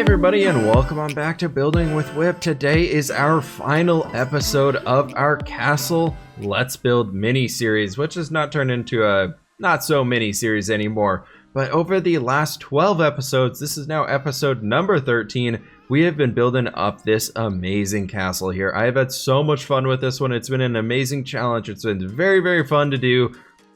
everybody, and welcome on back to Building with Whip. Today is our final episode of our Castle Let's Build mini-series, which has not turned into a not-so mini-series anymore. But over the last 12 episodes, this is now episode number 13, we have been building up this amazing castle here. I have had so much fun with this one. It's been an amazing challenge. It's been very, very fun to do,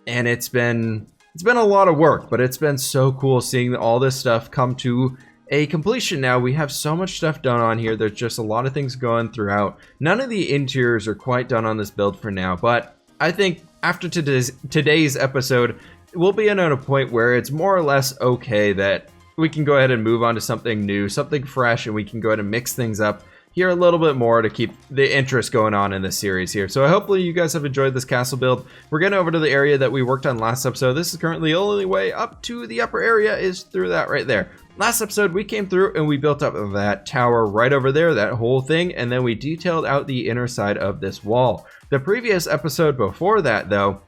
and it's been a lot of work, but it's been so cool seeing all this stuff come to a completion now. We have so much stuff done on here. There's just a lot of things going throughout. None of the interiors are quite done on this build for now, but I think after today's episode, we'll be in at a point where it's more or less okay that we can go ahead and move on to something new, something fresh, and we can go ahead and mix things up here a little bit more to keep the interest going on in this series here. So hopefully you guys have enjoyed this castle build. We're getting over to the area that we worked on last episode. This is currently the only way up to the upper area is through that right there. Last episode, we came through and we built up that tower right over there, that whole thing, and then we detailed out the inner side of this wall. The previous episode before that, though,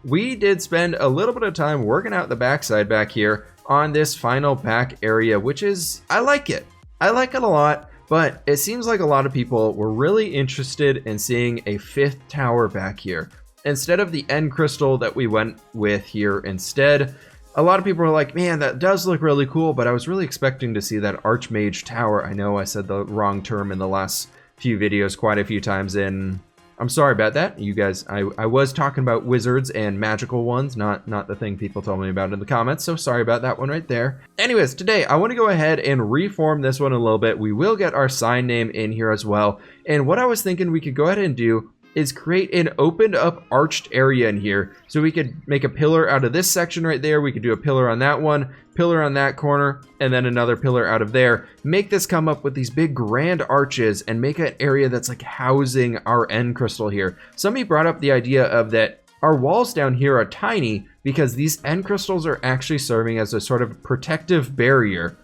we did spend a little bit of time working out the backside back here on this final back area, which is, I like it. I like it a lot, but it seems like a lot of people were really interested in seeing a fifth tower back here. Instead of the end crystal that we went with here instead, a lot of people are like, man, that does look really cool, but I was really expecting to see that Archmage Tower. I know I said the wrong term in the last few videos quite a few times, and I'm sorry about that. You guys, I was talking about wizards and magical ones, not the thing people told me about in the comments, so sorry about that one right there. Anyways, today I want to go ahead and reform this one a little bit. We will get our sign name in here as well, and what I was thinking we could go ahead and do is create an opened up arched area in here. So we could make a pillar out of this section right there. We could do a pillar on that one, pillar on that corner, and then another pillar out of there. Make this come up with these big grand arches and make an area that's like housing our end crystal here. Somebody brought up the idea of that our walls down here are tiny because these end crystals are actually serving as a sort of protective barrier.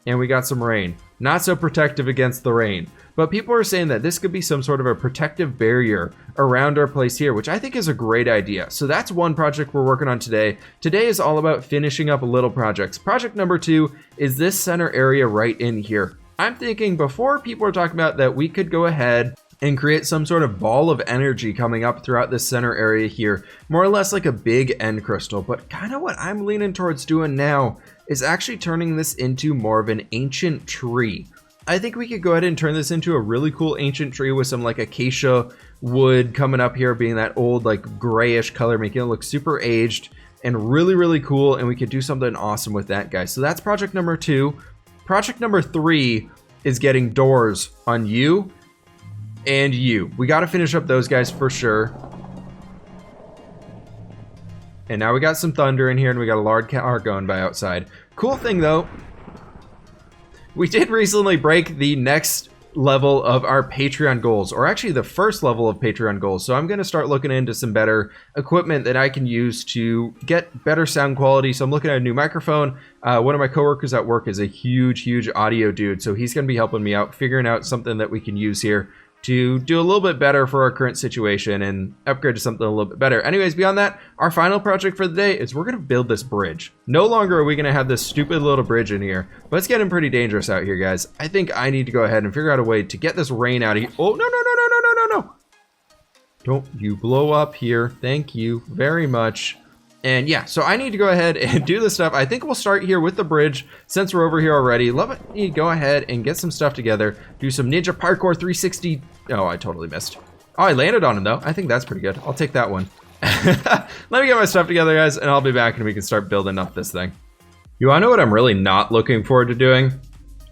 And we got some rain. Not so protective against the rain. But people are saying that this could be some sort of a protective barrier around our place here, which I think is a great idea. So that's one project we're working on today. Today is all about finishing up little projects. Project number 2 is this center area right in here. I'm thinking before people are talking about that we could go ahead and create some sort of ball of energy coming up throughout this center area here. More or less like a big end crystal, but kind of what I'm leaning towards doing now is actually turning this into more of an ancient tree. I think we could go ahead and turn this into a really cool ancient tree with some like acacia wood coming up here, being that old like grayish color, making it look super aged and really, really cool. And we could do something awesome with that, guys. So that's project number 2. Project number 3 is getting doors on you and you. We got to finish up those guys for sure. And now we got some thunder in here and we got a large car going by outside. Cool thing though, we did recently break the next level of our Patreon goals, or actually the first level of Patreon goals. So I'm going to start looking into some better equipment that I can use to get better sound quality. So I'm looking at a new microphone. One of my coworkers at work is a huge audio dude. So he's going to be helping me out, figuring out something that we can use here to do a little bit better for our current situation and upgrade to something a little bit better. Anyways, beyond that, our final project for the day is we're going to build this bridge. No longer are we going to have this stupid little bridge in here, but it's getting pretty dangerous out here, guys. I think I need to go ahead and figure out a way to get this rain out of here. Oh, no. Don't you blow up here. Thank you very much. And yeah, so I need to go ahead and do this stuff. I think we'll start here with the bridge since we're over here already. Let me go ahead and get some stuff together. Do some Ninja Parkour 360. Oh, I totally missed. Oh, I landed on him though. I think that's pretty good. I'll take that one. Let me get my stuff together, guys, and I'll be back and we can start building up this thing. You wanna know what I'm really not looking forward to doing?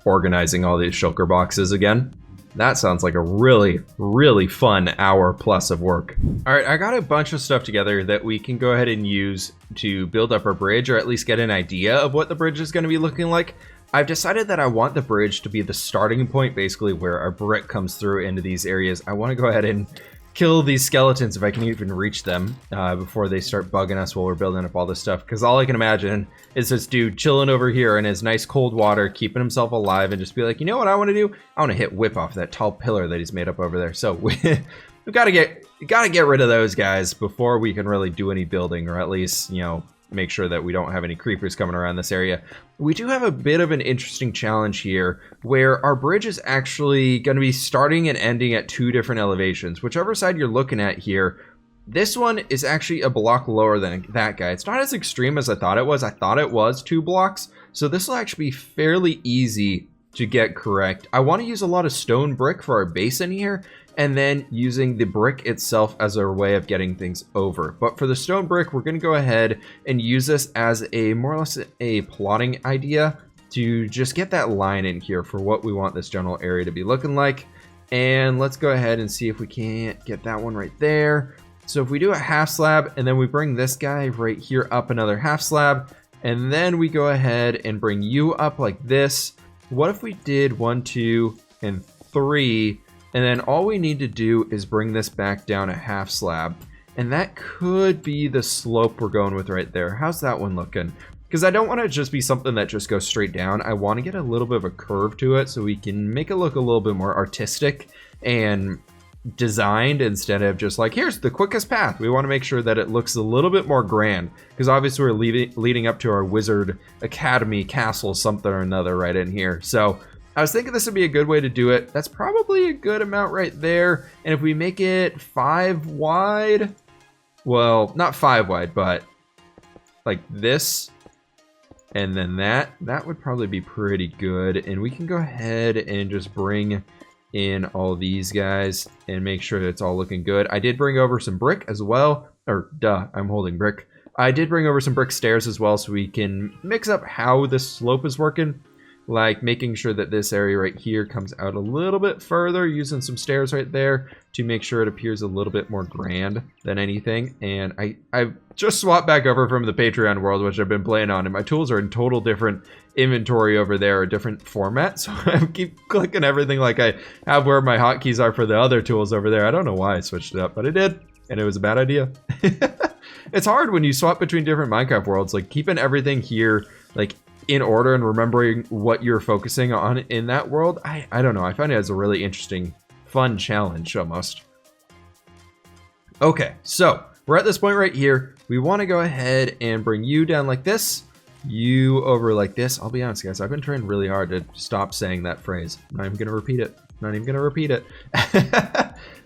Organizing all these shulker boxes again. That sounds like a really fun hour plus of work. All right, I got a bunch of stuff together that we can go ahead and use to build up our bridge, or at least get an idea of what the bridge is going to be looking like. I've decided that I want the bridge to be the starting point, basically where our brick comes through into these areas. I want to go ahead and kill these skeletons if I can even reach them before they start bugging us while we're building up all this stuff. Because all I can imagine is this dude chilling over here in his nice cold water, keeping himself alive, and just be like, you know what I want to do? I want to hit Whip off that tall pillar that he's made up over there. So we've got to get rid of those guys before we can really do any building, or at least, you know, make sure that we don't have any creepers coming around this area. We do have a bit of an interesting challenge here where our bridge is actually going to be starting and ending at 2 different elevations. Whichever side you're looking at here, this one is actually a block lower than that guy. It's not as extreme as I thought it was. I thought it was 2 blocks. So this will actually be fairly easy to get correct. I want to use a lot of stone brick for our basin here, and then using the brick itself as our way of getting things over. But for the stone brick, we're going to go ahead and use this as a more or less a plotting idea to just get that line in here for what we want this general area to be looking like. And let's go ahead and see if we can't get that one right there. So if we do a half slab and then we bring this guy right here up another half slab, and then we go ahead and bring you up like this. What if we did 1, 2, and 3, and then all we need to do is bring this back down a half slab, and that could be the slope we're going with right there. How's that one looking? Because I don't want it to just be something that just goes straight down. I want to get a little bit of a curve to it so we can make it look a little bit more artistic and designed instead of just like, here's the quickest path. We want to make sure that it looks a little bit more grand, because obviously we're leading up to our Wizard Academy castle something or another right in here. So I was thinking this would be a good way to do it. That's probably a good amount right there. And if we make it 5 wide, well, not 5 wide, but like this, and then that would probably be pretty good. And we can go ahead and just bring in all these guys and make sure that it's all looking good. I did bring over some brick as well, or I'm holding brick. I did bring over some brick stairs as well so we can mix up how the slope is working, like making sure that this area right here comes out a little bit further, using some stairs right there to make sure it appears a little bit more grand than anything. And I just swapped back over from the Patreon world, which I've been playing on, and my tools are in total different inventory over there, a different format. So I keep clicking everything like I have where my hotkeys are for the other tools over there. I don't know why I switched it up, but I did, and it was a bad idea. It's hard when you swap between different Minecraft worlds, like keeping everything here like in order and remembering what you're focusing on in that world. I don't know. I find it as a really interesting, fun challenge almost. Okay, so we're at this point right here. We want to go ahead and bring you down like this, you over like this. I'll be honest, guys, I've been trying really hard to stop saying that phrase. I'm not even gonna repeat it. Not even gonna repeat it.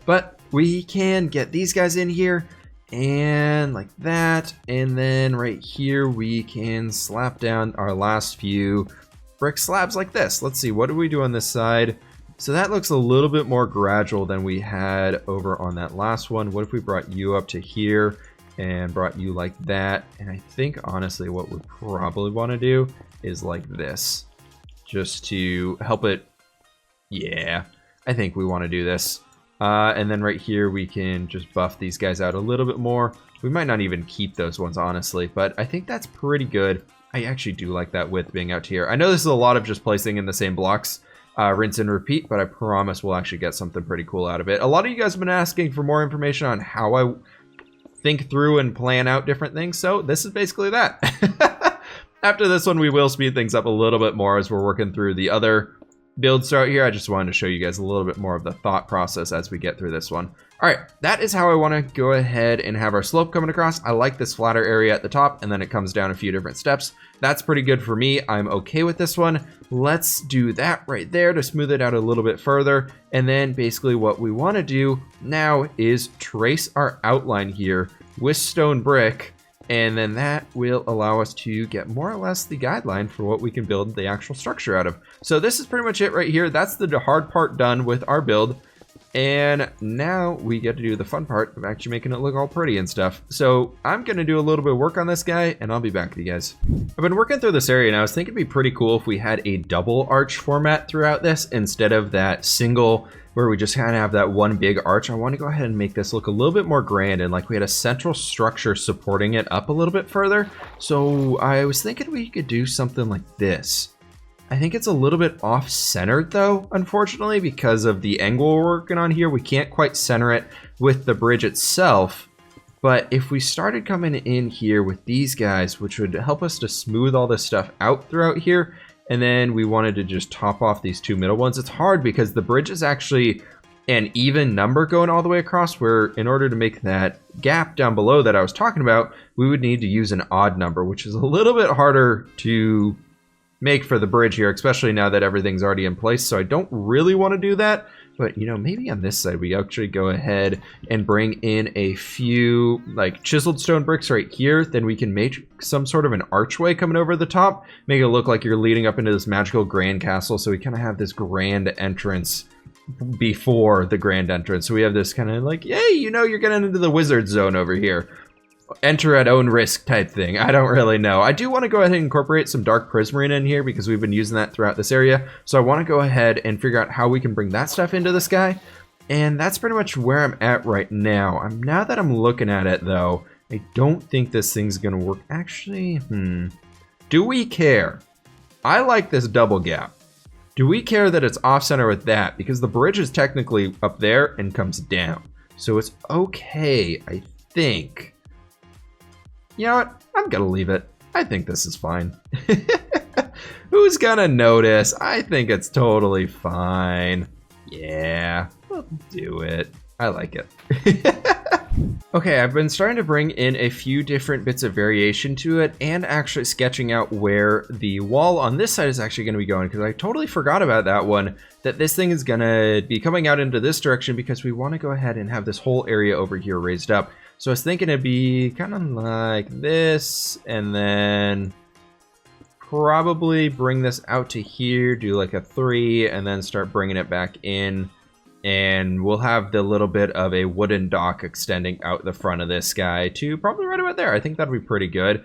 But we can get these guys in here and like that, and then right here we can slap down our last few brick slabs like this. Let's see, what do we do on this side? So that looks a little bit more gradual than we had over on that last one. What if we brought you up to here and brought you like that? And I think honestly what we probably want to do is like this, just to help it. Yeah, I think we want to do this. And then right here we can just buff these guys out a little bit more. We might not even keep those ones honestly, but I think that's pretty good. I actually do like that width being out here. I know this is a lot of just placing in the same blocks, rinse and repeat, but I promise we'll actually get something pretty cool out of it. A lot of you guys have been asking for more information on how I think through and plan out different things, so this is basically that. After this one, we will speed things up a little bit more as we're working through the other builds out here. I just wanted to show you guys a little bit more of the thought process as we get through this one. All right, that is how I want to go ahead and have our slope coming across. I like this flatter area at the top, and then it comes down a few different steps. That's pretty good for me. I'm okay with this one. Let's do that right there to smooth it out a little bit further. And then basically what we want to do now is trace our outline here with stone brick, and then that will allow us to get more or less the guideline for what we can build the actual structure out of. So this is pretty much it right here. That's the hard part done with our build. And now we get to do the fun part of actually making it look all pretty and stuff. So I'm going to do a little bit of work on this guy, and I'll be back with you guys. I've been working through this area, and I was thinking it'd be pretty cool if we had a double arch format throughout this instead of that single where we just kind of have that one big arch. I want to go ahead and make this look a little bit more grand, and like we had a central structure supporting it up a little bit further. So I was thinking we could do something like this. I think it's a little bit off-centered though, unfortunately, because of the angle we're working on here. We can't quite center it with the bridge itself. But if we started coming in here with these guys, which would help us to smooth all this stuff out throughout here, and then we wanted to just top off these two middle ones. It's hard because the bridge is actually an even number going all the way across, where in order to make that gap down below that I was talking about, we would need to use an odd number, which is a little bit harder to make for the bridge here, especially now that everything's already in place. So I don't really want to do that. But, you know, maybe on this side, we actually go ahead and bring in a few, like, chiseled stone bricks right here. Then we can make some sort of an archway coming over the top. Make it look like you're leading up into this magical grand castle. So we kind of have this grand entrance before the grand entrance. So we have this kind of like, yay, you know, you're getting into the wizard zone over here. Enter at own risk type thing. I don't really know. I do want to go ahead and incorporate some dark prismarine in here because we've been using that throughout this area. So I want to go ahead and figure out how we can bring that stuff into the sky. And that's pretty much where I'm at right now. Now that I'm looking at it though, I don't think this thing's going to work. Actually, do we care? I like this double gap. Do we care that it's off center with that? Because the bridge is technically up there and comes down. So it's okay, I think. You know what? I'm gonna leave it. I think this is fine. Who's gonna notice? I think it's totally fine. Yeah, we'll do it. I like it. Okay, I've been starting to bring in a few different bits of variation to it and actually sketching out where the wall on this side is actually going to be going, because I totally forgot about that one, that this thing is going to be coming out into this direction because we want to go ahead and have this whole area over here raised up. So I was thinking it'd be kind of like this, and then probably bring this out to here, do like a 3, and then start bringing it back in. And we'll have the little bit of a wooden dock extending out the front of this guy to probably right about there. I think that'll be pretty good.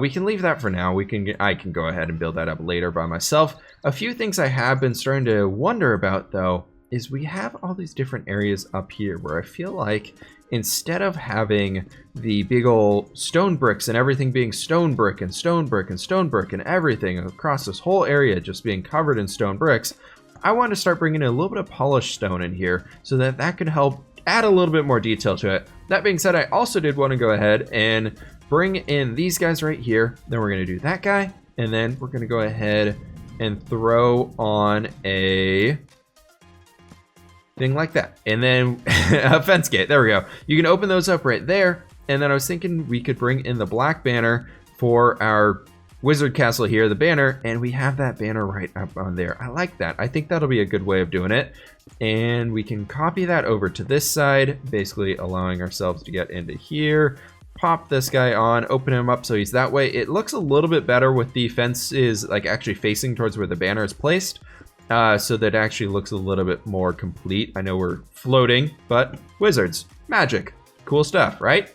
We can leave that for now. I can go ahead and build that up later by myself. A few things I have been starting to wonder about, though, is we have all these different areas up here where I feel like instead of having the big old stone bricks and everything being stone brick and stone brick and stone brick and everything across this whole area just being covered in stone bricks, I want to start bringing in a little bit of polished stone in here so that that can help add a little bit more detail to it. That being said, I also did want to go ahead and bring in these guys right here. Then we're going to do that guy, and then we're going to go ahead and throw on a thing like that. And then a fence gate. There we go. You can open those up right there. And then I was thinking we could bring in the black banner for our Wizard Castle here, the banner, and we have that banner right up on there. I like that. I think that'll be a good way of doing it. And we can copy that over to this side, basically allowing ourselves to get into here. Pop this guy on, open him up so he's that way. It looks a little bit better with the fences like actually facing towards where the banner is placed. So that actually looks a little bit more complete. I know we're floating, but wizards, magic, cool stuff, right?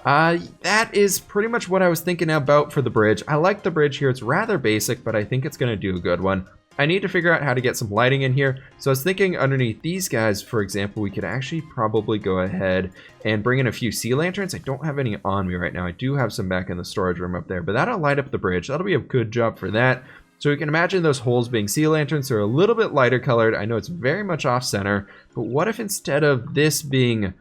That is pretty much what I was thinking about for the bridge. I like the bridge here. It's rather basic, but I think it's going to do a good one. I need to figure out how to get some lighting in here. So I was thinking underneath these guys, for example, we could actually probably go ahead and bring in a few sea lanterns. I don't have any on me right now. I do have some back in the storage room up there, but that'll light up the bridge. That'll be a good job for that. So we can imagine those holes being sea lanterns. They're a little bit lighter colored. I know it's very much off center, but what if instead of this being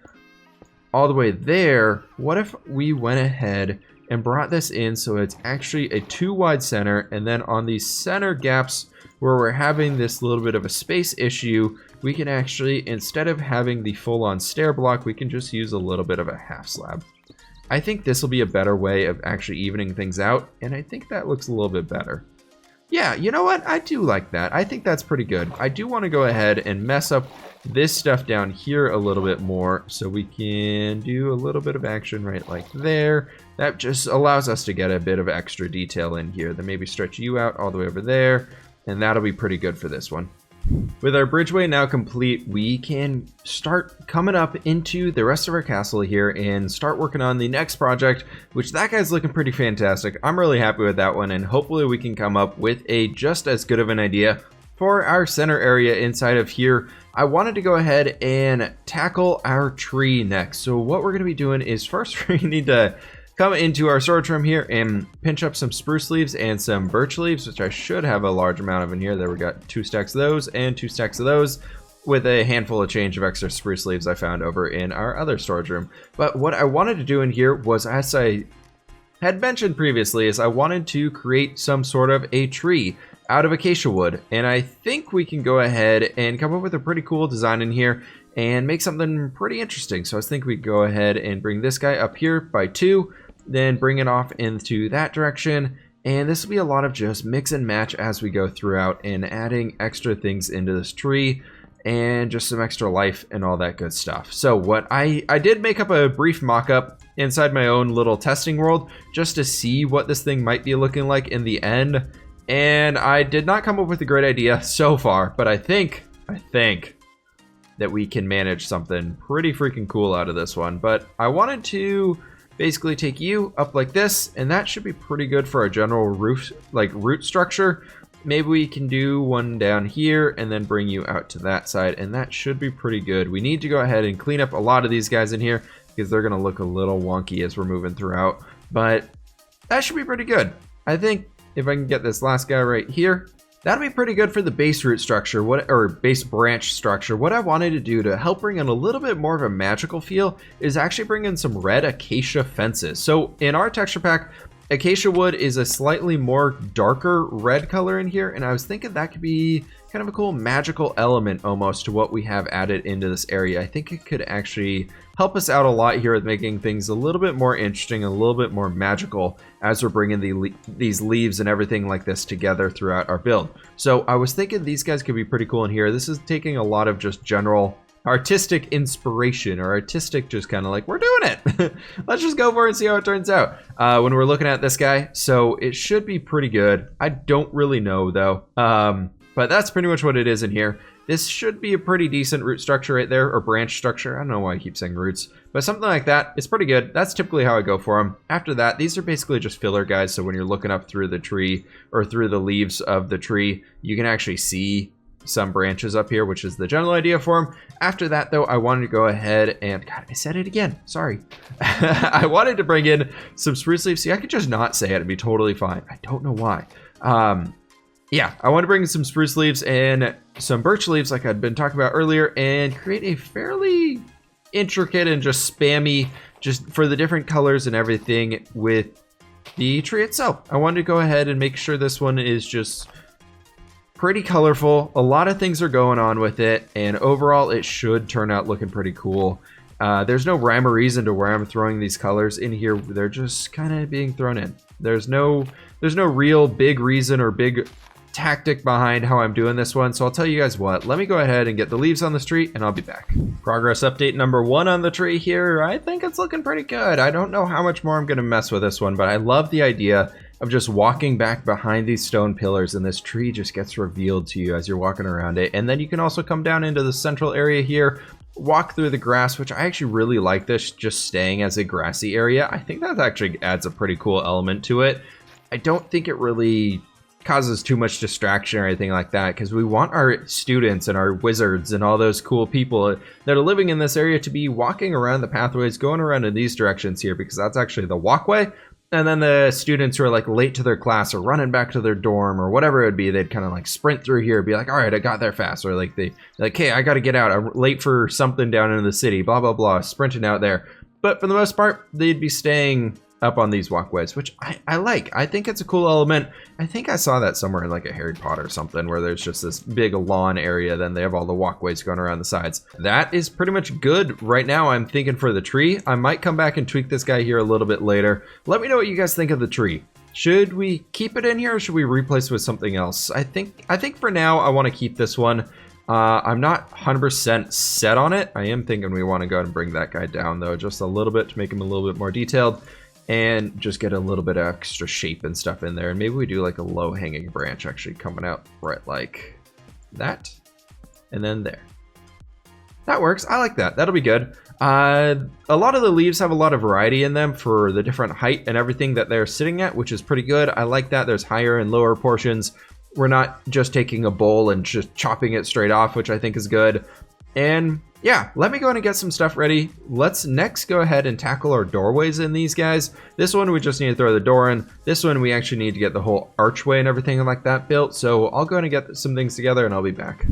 all the way there, what if we went ahead and brought this in so it's actually a 2 wide center, and then on these center gaps where we're having this little bit of a space issue, we can actually, instead of having the full-on stair block, we can just use a little bit of a half slab. I think this will be a better way of actually evening things out, and I think that looks a little bit better. Yeah, you know what? I do like that. I think that's pretty good. I do want to go ahead and mess up this stuff down here a little bit more so we can do a little bit of action right like there. That just allows us to get a bit of extra detail in here. Then maybe stretch you out all the way over there, and that'll be pretty good for this one. With our bridgeway now complete, we can start coming up into the rest of our castle here and start working on the next project, which that guy's looking pretty fantastic. I'm really happy with that one, and hopefully we can come up with a just as good of an idea for our center area inside of here. I wanted to go ahead and tackle our tree next. So what we're going to be doing is first we need to come into our storage room here and pinch up some spruce leaves and some birch leaves, which I should have a large amount of in here. There we got 2 stacks of those and 2 stacks of those, with a handful of change of extra spruce leaves I found over in our other storage room. But what I wanted to do in here was, as I had mentioned previously, is I wanted to create some sort of a tree. out of acacia wood. And I think we can go ahead and come up with a pretty cool design in here and make something pretty interesting. So I think we go ahead and bring this guy up here by 2, then bring it off into that direction. And this will be a lot of just mix and match as we go throughout and adding extra things into this tree and just some extra life and all that good stuff. So what I did make up a brief mock-up inside my own little testing world just to see what this thing might be looking like in the end. And I did not come up with a great idea so far, but I think that we can manage something pretty freaking cool out of this one. But I wanted to basically take you up like this, and that should be pretty good for our general roof, like root structure. Maybe we can do one down here and then bring you out to that side, and that should be pretty good. We need to go ahead and clean up a lot of these guys in here because they're going to look a little wonky as we're moving throughout, but that should be pretty good. I think if I can get this last guy right here, that'll be pretty good for the base root structure, or base branch structure. What I wanted to do to help bring in a little bit more of a magical feel is actually bring in some red acacia fences. So in our texture pack, acacia wood is a slightly more darker red color in here, and I was thinking that could be kind of a cool magical element almost to what we have added into this area. I think it could actually help us out a lot here with making things a little bit more interesting, a little bit more magical as we're bringing these leaves and everything like this together throughout our build. So I was thinking these guys could be pretty cool in here. This is taking a lot of just general artistic inspiration, or artistic just kind of like, we're doing it. Let's just go for it and see how it turns out when we're looking at this guy. So it should be pretty good. I don't really know though, but that's pretty much what it is in here. This should be a pretty decent root structure right there, or branch structure. I don't know why I keep saying roots, but something like that. It's pretty good. That's typically how I go for them. After that, these are basically just filler guys. So when you're looking up through the tree or through the leaves of the tree, you can actually see some branches up here, which is the general idea for them. After that though, I wanted to go ahead and, God, I said it again, sorry. I wanted to bring in some spruce leaves. See, I could just not say it and be totally fine. I don't know why. Yeah, I want to bring in some spruce leaves and some birch leaves like I'd been talking about earlier, and create a fairly intricate and just spammy, just for the different colors and everything with the tree itself. I wanted to go ahead and make sure this one is just pretty colorful. A lot of things are going on with it, and overall it should turn out looking pretty cool. There's no rhyme or reason to where I'm throwing these colors in here. They're just kind of being thrown in. There's no real big reason or big tactic behind how I'm doing this one. So I'll tell you guys what, let me go ahead and get the leaves on the tree and I'll be back. Progress update number 1 on the tree here. I think it's looking pretty good. I don't know how much more I'm going to mess with this one, but I love the idea of just walking back behind these stone pillars, and this tree just gets revealed to you as you're walking around it. And then you can also come down into the central area here, walk through the grass, which I actually really like this just staying as a grassy area. I think that actually adds a pretty cool element to it. I don't think it really causes too much distraction or anything like that, because we want our students and our wizards and all those cool people that are living in this area to be walking around the pathways, going around in these directions here, because that's actually the walkway. And then the students who are like late to their class or running back to their dorm or whatever it would be, they'd kind of like sprint through here, be like, all right, I got there fast. Or like like, hey, I got to get out. I'm late for something down in the city, blah, blah, blah, sprinting out there. But for the most part, they'd be staying up on these walkways, which I like. I think it's a cool element. I think I saw that somewhere in like a Harry Potter or something, where there's just this big lawn area, then they have all the walkways going around the sides. That is pretty much good right now. I'm thinking for the tree. I might come back and tweak this guy here a little bit later. Let me know what you guys think of the tree. Should we keep it in here, or should we replace it with something else? I think for now I want to keep this one. I'm not 100% set on it. I am thinking we want to go ahead and bring that guy down though, just a little bit to make him a little bit more detailed, and just get a little bit of extra shape and stuff in there. And maybe we do like a low hanging branch actually coming out right like that, and then there. That works. I like that. That'll be good. A lot of the leaves have a lot of variety in them for the different height and everything that they're sitting at, which is pretty good. I like that. There's higher and lower portions. We're not just taking a bowl and just chopping it straight off, which I think is good. And yeah, let me go ahead and get some stuff ready. Let's next go ahead and tackle our doorways in these guys. This one we just need to throw the door in. This one we actually need to get the whole archway and everything like that built. So I'll go ahead and get some things together and I'll be back.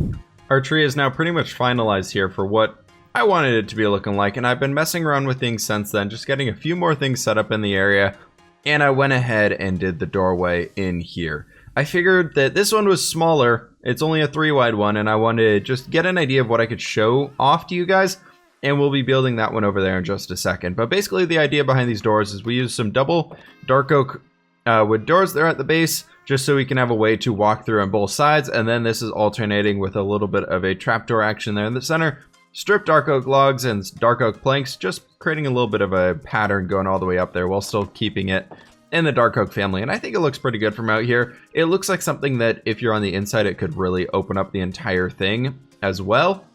Our tree is now pretty much finalized here for what I wanted it to be looking like, and I've been messing around with things since then, just getting a few more things set up in the area, and I went ahead and did the doorway in here. I figured that this one was smaller. It's only a 3 wide one, and I wanted to just get an idea of what I could show off to you guys. And we'll be building that one over there in just a second. But basically the idea behind these doors is we use some double dark oak wood doors there at the base, just so we can have a way to walk through on both sides. And then this is alternating with a little bit of a trapdoor action there in the center. Stripped dark oak logs and dark oak planks, just creating a little bit of a pattern going all the way up there while still keeping it in the dark oak family. And I think it looks pretty good from out here. It looks like something that if you're on the inside, it could really open up the entire thing as well.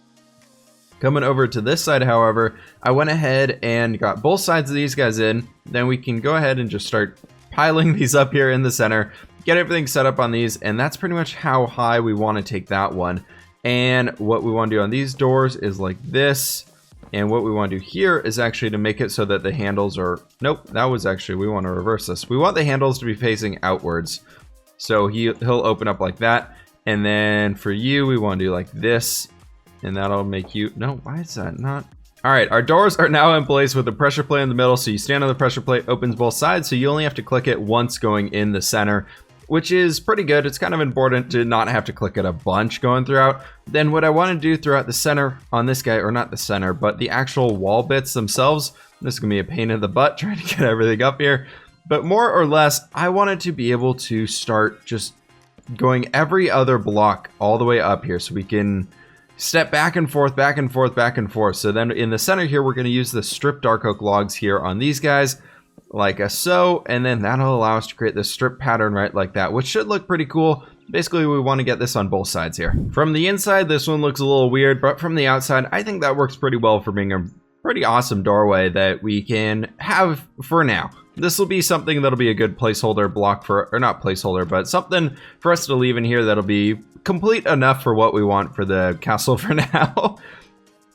Coming over to this side, however, I went ahead and got both sides of these guys in. Then we can go ahead and just start piling these up here in the center, get everything set up on these, and that's pretty much how high we want to take that one. And what we want to do on these doors is like this. And what we want to do here is actually to make it so that the handles are, nope, that was actually, we want to reverse this. We want the handles to be facing outwards. So he'll open up like that. And then for you, we want to do like this. And that'll make you, no, why is that not? All right, our doors are now in place with the pressure plate in the middle. So you stand on the pressure plate, opens both sides. So you only have to click it once going in the center, which is pretty good. It's kind of important to not have to click it a bunch going throughout. Then what I want to do throughout the center on this guy, or not the center, but the actual wall bits themselves. This is gonna be a pain in the butt trying to get everything up here. But more or less, I wanted to be able to start just going every other block all the way up here so we can step back and forth, back and forth, back and forth. So then in the center here, we're going to use the stripped dark oak logs here on these guys, like so, and then that'll allow us to create this strip pattern right like that, which should look pretty cool. Basically, we want to get this on both sides here. From the inside, this one looks a little weird, but from the outside, I think that works pretty well for being a pretty awesome doorway that we can have for now. This will be something that'll be a good placeholder block for, or not placeholder, but something for us to leave in here that'll be complete enough for what we want for the castle for now.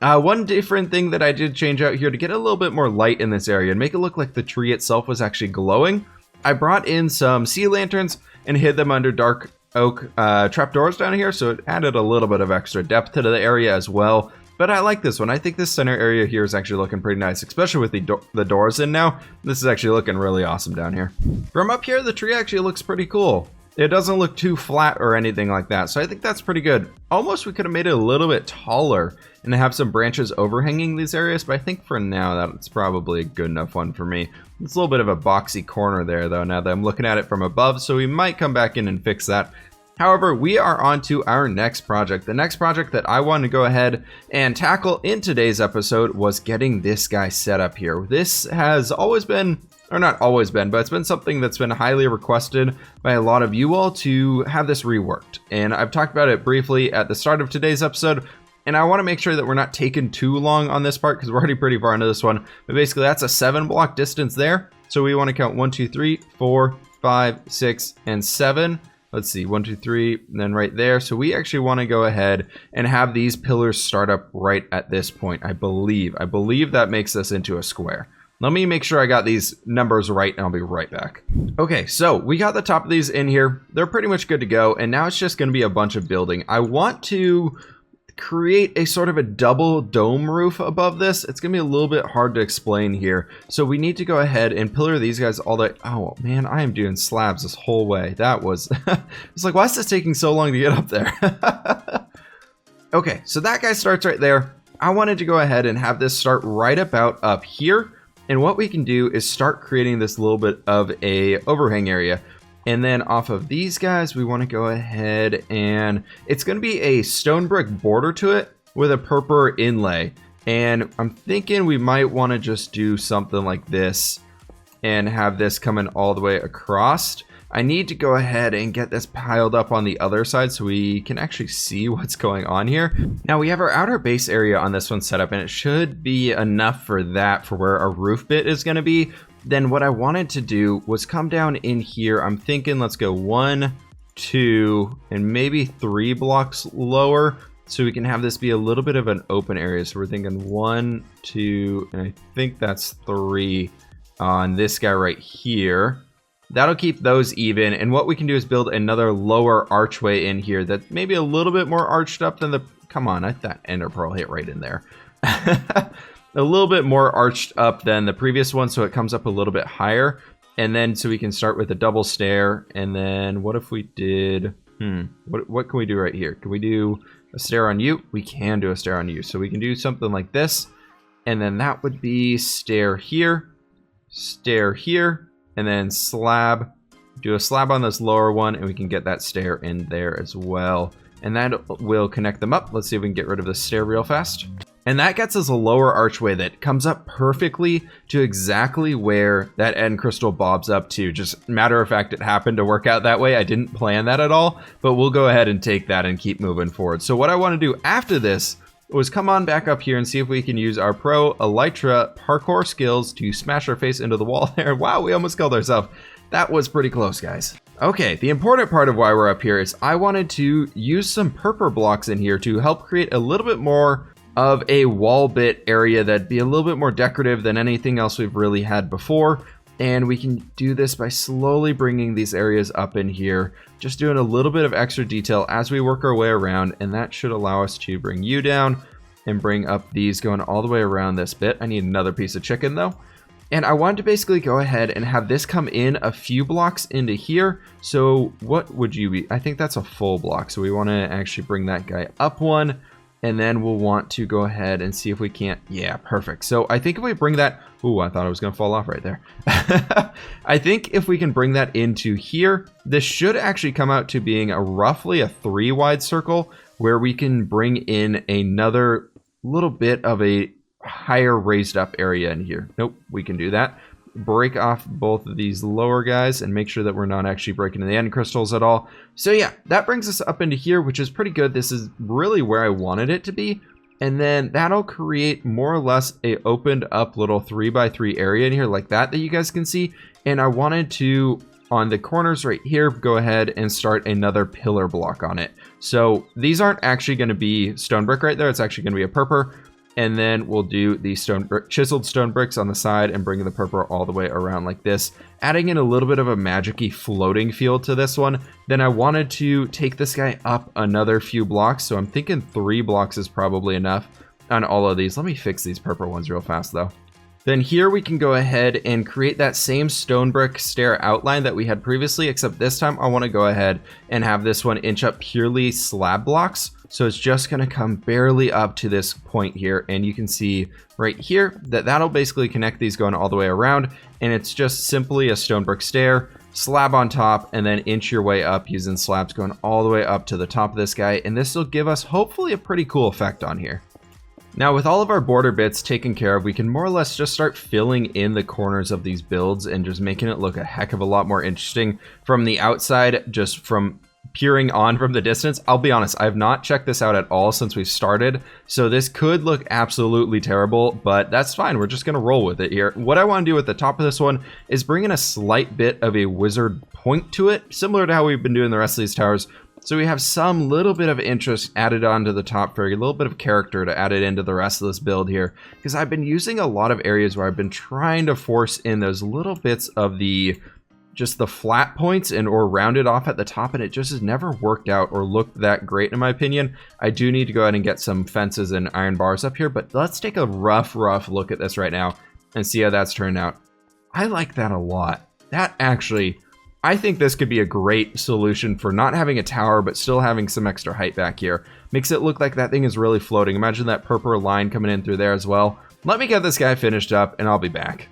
One different thing that I did change out here to get a little bit more light in this area and make it look like the tree itself was actually glowing, I brought in some sea lanterns and hid them under dark oak trapdoors down here, so it added a little bit of extra depth to the area as well. But I like this one. I think this center area here is actually looking pretty nice, especially with the doors in now. This is actually looking really awesome down here. From up here, the tree actually looks pretty cool. It doesn't look too flat or anything like that, so I think that's pretty good. Almost we could have made it a little bit taller and have some branches overhanging these areas, but I think for now that's probably a good enough one for me. It's a little bit of a boxy corner there though, now that I'm looking at it from above, so we might come back in and fix that. However, we are on to our next project. The next project that I want to go ahead and tackle in today's episode was getting this guy set up here. This has always been, or not always been, but it's been something that's been highly requested by a lot of you all to have this reworked. And I've talked about it briefly at the start of today's episode, and I want to make sure that we're not taking too long on this part because we're already pretty far into this one. But basically that's a 7 block distance there. So we want to count 1, 2, 3, 4, 5, 6, and 7. Let's see, 1, 2, 3, and then right there. So we actually want to go ahead and have these pillars start up right at this point, I believe. I believe that makes this into a square. Let me make sure I got these numbers right, and I'll be right back. Okay, so we got the top of these in here. They're pretty much good to go, and now it's just going to be a bunch of building. I want to create a sort of a double dome roof above this. It's gonna be a little bit hard to explain here, so we need to go ahead and pillar these guys all the way. Oh man, I am doing slabs this whole way. That was it's like, why is this taking so long to get up there? Okay, so that guy starts right there. I wanted to go ahead and have this start right about up here, and what we can do is start creating this little bit of a overhang area. And then off of these guys, we want to go ahead and it's going to be a stone brick border to it with a purple inlay. And I'm thinking we might want to just do something like this and have this coming all the way across. I need to go ahead and get this piled up on the other side so we can actually see what's going on here. Now we have our outer base area on this one set up, and it should be enough for that for where our roof bit is going to be. Then what I wanted to do was come down in here. I'm thinking let's go 1, 2, and maybe 3 blocks lower so we can have this be a little bit of an open area. So we're thinking 1, 2, and I think that's 3 on this guy right here. That'll keep those even. And what we can do is build another lower archway in here that's maybe a little bit more arched up than the, come on, that ender pearl hit right in there. A little bit more arched up than the previous one, so it comes up a little bit higher. And then so we can start with a double stair. And then what if we did, what can we do right here? Can we do a stair on you? We can do a stair on you. So we can do something like this. And then that would be stair here, and then slab. Do a slab on this lower one, and we can get that stair in there as well. And that will connect them up. Let's see if we can get rid of this stair real fast. And that gets us a lower archway that comes up perfectly to exactly where that end crystal bobs up to. Just matter of fact, it happened to work out that way. I didn't plan that at all, but we'll go ahead and take that and keep moving forward. So what I want to do after this was come on back up here and see if we can use our pro Elytra parkour skills to smash our face into the wall there. Wow, we almost killed ourselves. That was pretty close, guys. Okay, the important part of why we're up here is I wanted to use some purple blocks in here to help create a little bit more of a wall bit area that'd be a little bit more decorative than anything else we've really had before. And we can do this by slowly bringing these areas up in here, just doing a little bit of extra detail as we work our way around, and that should allow us to bring you down and bring up these going all the way around this bit. I need another piece of chicken though. And I wanted to basically go ahead and have this come in a few blocks into here. So what would you be? I think that's a full block. So we want to actually bring that guy up one. And then we'll want to go ahead and see if we can't. Yeah, perfect. So I think if we bring that. Ooh, I thought it was going to fall off right there. I think if we can bring that into here, this should actually come out to being a roughly a 3 wide circle where we can bring in another little bit of a higher raised up area in here. Nope, we can do that. Break off both of these lower guys and make sure that we're not actually breaking the end crystals at all. So yeah, that brings us up into here, which is pretty good. This is really where I wanted it to be. And then that'll create more or less a opened up little 3x3 area in here like that you guys can see. And I wanted to, on the corners right here, go ahead and start another pillar block on it. So these aren't actually going to be stone brick right there. It's actually going to be a purple. And then we'll do the chiseled stone bricks on the side and bring the purple all the way around like this, adding in a little bit of a magic-y floating feel to this one. Then I wanted to take this guy up another few blocks, so I'm thinking 3 blocks is probably enough on all of these. Let me fix these purple ones real fast though. Then here we can go ahead and create that same stone brick stair outline that we had previously, except this time I want to go ahead and have this one inch up purely slab blocks. So it's just going to come barely up to this point here. And you can see right here that that'll basically connect these going all the way around. And it's just simply a stone brick stair, slab on top, and then inch your way up using slabs going all the way up to the top of this guy. And this will give us hopefully a pretty cool effect on here. Now with all of our border bits taken care of, we can more or less just start filling in the corners of these builds and just making it look a heck of a lot more interesting from the outside, just from peering on from the distance. I'll be honest, I have not checked this out at all since we started, so this could look absolutely terrible, but that's fine. We're just going to roll with it here. What I want to do at the top of this one is bring in a slight bit of a wizard point to it, similar to how we've been doing the rest of these towers. So we have some little bit of interest added onto the top for a little bit of character to add it into the rest of this build here, because I've been using a lot of areas where I've been trying to force in those little bits of the just the flat points and or rounded off at the top, and it just has never worked out or looked that great in my opinion. I do need to go ahead and get some fences and iron bars up here, but let's take a rough look at this right now and see how that's turned out. I like that a lot. That actually, I think this could be a great solution for not having a tower but still having some extra height back here. Makes it look like that thing is really floating. Imagine that purple line coming in through there as well. Let me get this guy finished up and I'll be back.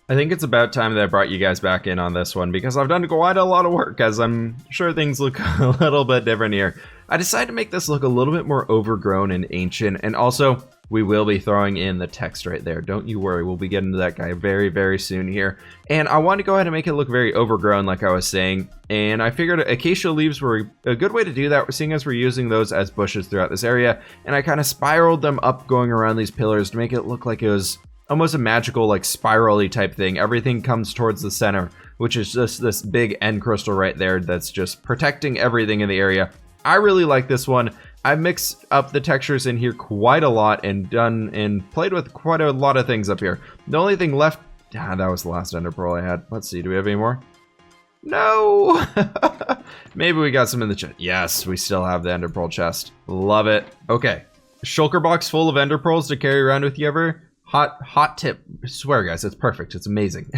I think it's about time that I brought you guys back in on this one because I've done quite a lot of work, as I'm sure things look a little bit different here. I decided to make this look a little bit more overgrown and ancient, and also we will be throwing in the text right there. Don't you worry, we'll be getting to that guy very soon here. And I wanted to go ahead and make it look very overgrown like I was saying, and I figured acacia leaves were a good way to do that, seeing as we're using those as bushes throughout this area, and I kind of spiraled them up going around these pillars to make it look like it was almost a magical, like, spiral-y type thing. Everything comes towards the center, which is just this big end crystal right there that's just protecting everything in the area. I really like this one. I've mixed up the textures in here quite a lot and done and played with quite a lot of things up here. The only thing left, that was the last ender pearl I had. Let's see, do we have any more? No! Maybe we got some in the chest. Yes, we still have the ender pearl chest. Love it. Okay, shulker box full of ender pearls to carry around with you ever. Hot tip. I swear, guys, it's perfect. It's amazing.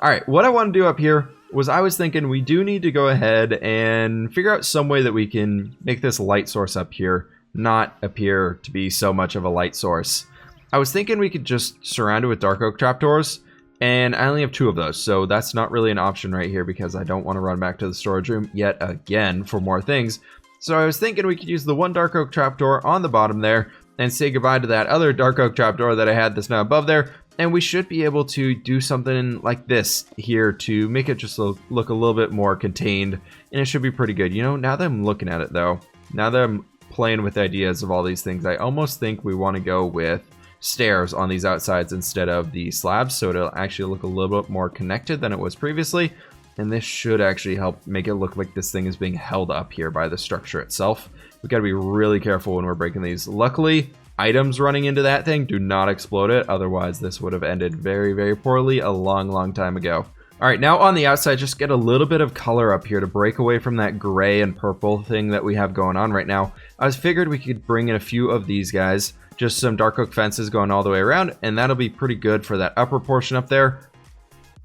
All right, what I want to do up here was I was thinking we do need to go ahead and figure out some way that we can make this light source up here not appear to be so much of a light source. I was thinking we could just surround it with dark oak trapdoors, and I only have 2 of those, so that's not really an option right here because I don't want to run back to the storage room yet again for more things. So I was thinking we could use the 1 dark oak trapdoor on the bottom there and say goodbye to that other dark oak trapdoor that I had that's now above there, and we should be able to do something like this here to make it just look a little bit more contained, and it should be pretty good. You know, now that I'm looking at it though, now that I'm playing with ideas of all these things, I almost think we want to go with stairs on these outsides instead of the slabs, so it'll actually look a little bit more connected than it was previously. And this should actually help make it look like this thing is being held up here by the structure itself. We got to be really careful when we're breaking these. Luckily, items running into that thing do not explode it. Otherwise, this would have ended very, very poorly a long, long time ago. All right, now on the outside, just get a little bit of color up here to break away from that gray and purple thing that we have going on right now. I figured we could bring in a few of these guys, just some dark oak fences going all the way around, and that'll be pretty good for that upper portion up there.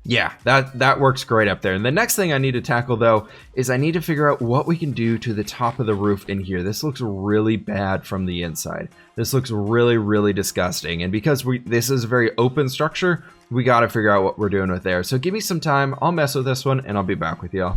Yeah, that works great up there. And the next thing I need to tackle, though, is I need to figure out what we can do to the top of the roof in here. This looks really bad from the inside. This looks really, really disgusting. And because this is a very open structure, we got to figure out what we're doing with there. So give me some time. I'll mess with this one, and I'll be back with y'all.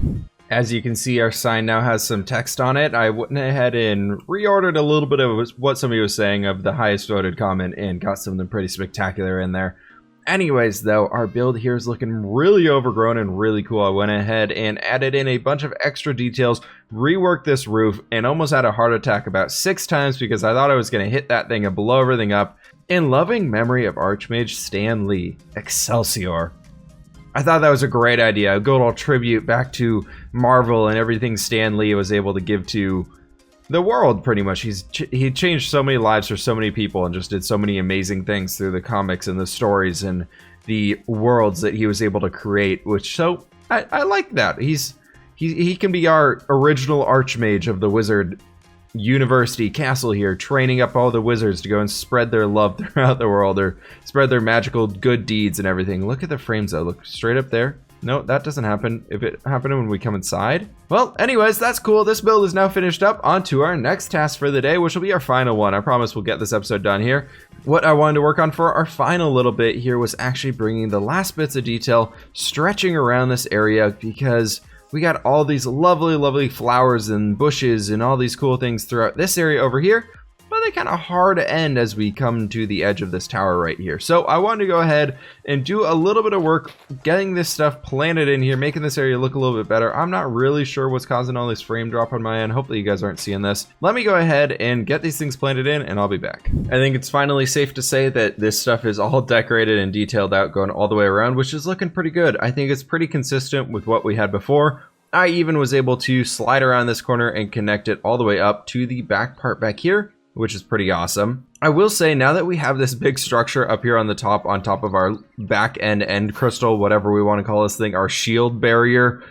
As you can see, our sign now has some text on it. I went ahead and reordered a little bit of what somebody was saying of the highest voted comment and got something pretty spectacular in there. Anyways, though, our build here is looking really overgrown and really cool. I went ahead and added in a bunch of extra details, reworked this roof, and almost had a heart attack about 6 times because I thought I was going to hit that thing and blow everything up. In loving memory of Archmage Stan Lee, Excelsior. I thought that was a great idea. A good old tribute back to Marvel and everything Stan Lee was able to give to the world, pretty much. He changed so many lives for so many people and just did so many amazing things through the comics and the stories and the worlds that he was able to create, which, so I like that. He can be our original Archmage of the Wizard University Castle here, training up all the wizards to go and spread their love throughout the world, or spread their magical good deeds and everything. Look at the frames though. Look straight up there. No, that doesn't happen. If it happened when we come inside. Well, anyways, that's cool. This build is now finished up. On to our next task for the day, which will be our final one. I promise we'll get this episode done here. What I wanted to work on for our final little bit here was actually bringing the last bits of detail, stretching around this area, because we got all these lovely, lovely flowers and bushes and all these cool things throughout this area over here. But they kind of hard to end as we come to the edge of this tower right here. So I wanted to go ahead and do a little bit of work getting this stuff planted in here, making this area look a little bit better. I'm not really sure what's causing all this frame drop on my end. Hopefully you guys aren't seeing this. Let me go ahead and get these things planted in, and I'll be back. I think it's finally safe to say that this stuff is all decorated and detailed out, going all the way around, which is looking pretty good. I think it's pretty consistent with what we had before. I even was able to slide around this corner and connect it all the way up to the back part back here, which is pretty awesome. I will say, now that we have this big structure up here on the top, on top of our back end crystal, whatever we want to call this thing, our shield barrier,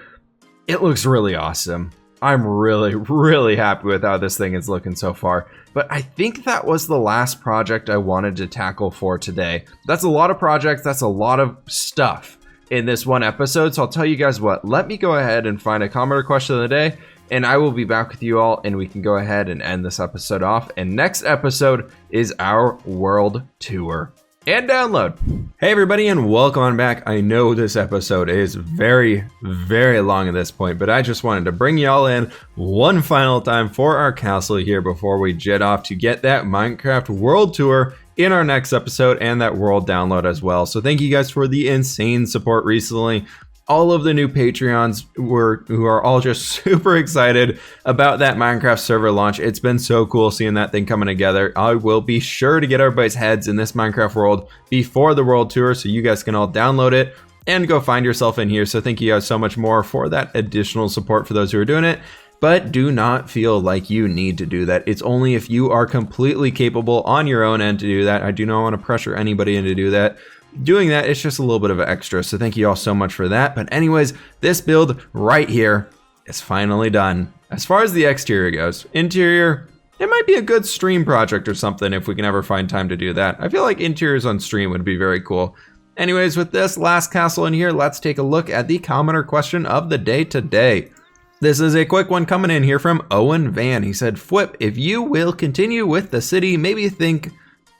it looks really awesome. I'm really, really happy with how this thing is looking so far. But I think that was the last project I wanted to tackle for today. That's a lot of projects, that's a lot of stuff in this one episode, so I'll tell you guys what, let me go ahead and find a comment or question of the day, and I will be back with you all, and we can go ahead and end this episode off. And next episode is our world tour and download. Hey everybody, and welcome on back. I know this episode is very, very long at this point, but I just wanted to bring y'all in one final time for our castle here before we jet off to get that Minecraft world tour in our next episode and that world download as well. So thank you guys for the insane support recently. All of the new Patreons who are all just super excited about that Minecraft server launch. It's been so cool seeing that thing coming together. I will be sure to get everybody's heads in this Minecraft world before the world tour, so you guys can all download it and go find yourself in here. So thank you guys so much more for that additional support for those who are doing it. But do not feel like you need to do that. It's only if you are completely capable on your own end to do that. I do not want to pressure anybody into do that. Doing that, it's just a little bit of an extra, so thank you all so much for that. But anyways, this build right here is finally done. As far as the exterior goes, interior, it might be a good stream project or something if we can ever find time to do that. I feel like interiors on stream would be very cool. Anyways, with this last castle in here, let's take a look at the commenter question of the day today. This is a quick one coming in here from Owen Van. He said, fWhip, if you will continue with the city, maybe think,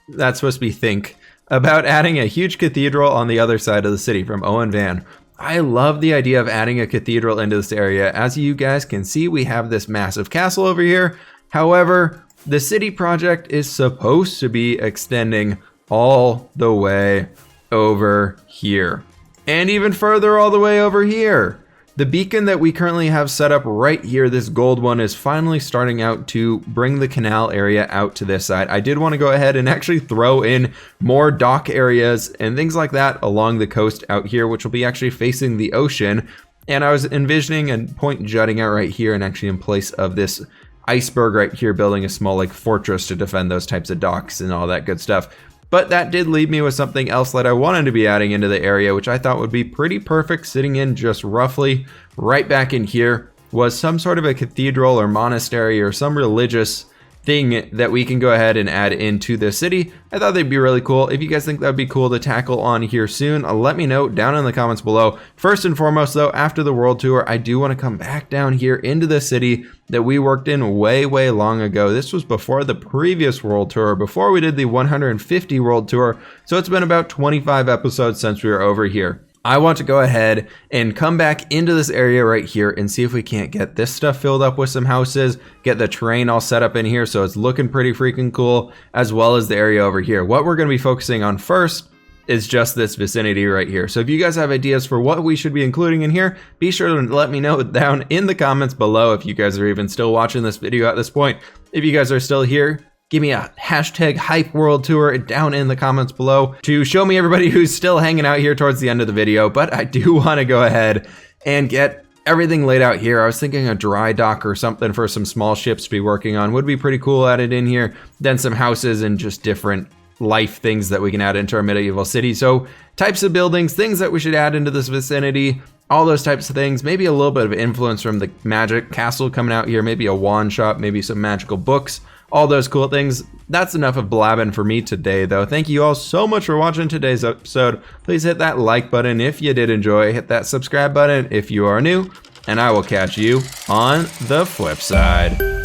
that's supposed to be think, about adding a huge cathedral on the other side of the city, from Owen Van. I love the idea of adding a cathedral into this area. As you guys can see, we have this massive castle over here. However, the city project is supposed to be extending all the way over here. And even further all the way over here. The beacon that we currently have set up right here, this gold one, is finally starting out to bring the canal area out to this side. I did want to go ahead and actually throw in more dock areas and things like that along the coast out here, which will be actually facing the ocean. And I was envisioning a point jutting out right here and actually in place of this iceberg right here, building a small like fortress to defend those types of docks and all that good stuff. But that did leave me with something else that I wanted to be adding into the area, which I thought would be pretty perfect, sitting in just roughly right back in here, was some sort of a cathedral or monastery or some religious thing that we can go ahead and add into the city. I thought they'd be really cool. If you guys think that'd be cool to tackle on here soon, let me know down in the comments below. First and foremost though, after the world tour, I do want to come back down here into the city that we worked in way long ago. This was before the previous world tour, before we did the 150 world tour, so it's been about 25 episodes since we were over here. I want to go ahead and come back into this area right here and see if we can't get this stuff filled up with some houses, get the terrain all set up in here so it's looking pretty freaking cool, as well as the area over here. What we're going to be focusing on first is just this vicinity right here. So if you guys have ideas for what we should be including in here, be sure to let me know down in the comments below. If you guys are even still watching this video at this point, if you guys are still here, give me a hashtag hype world tour down in the comments below to show me everybody who's still hanging out here towards the end of the video. But I do want to go ahead and get everything laid out here. I was thinking a dry dock or something for some small ships to be working on would be pretty cool added in here. Then some houses and just different life things that we can add into our medieval city. So types of buildings, things that we should add into this vicinity, all those types of things. Maybe a little bit of influence from the magic castle coming out here, maybe a wand shop, maybe some magical books, all those cool things. That's enough of blabbing for me today though. Thank you all so much for watching today's episode. Please hit that like button if you did enjoy, hit that subscribe button if you are new, and I will catch you on the flip side.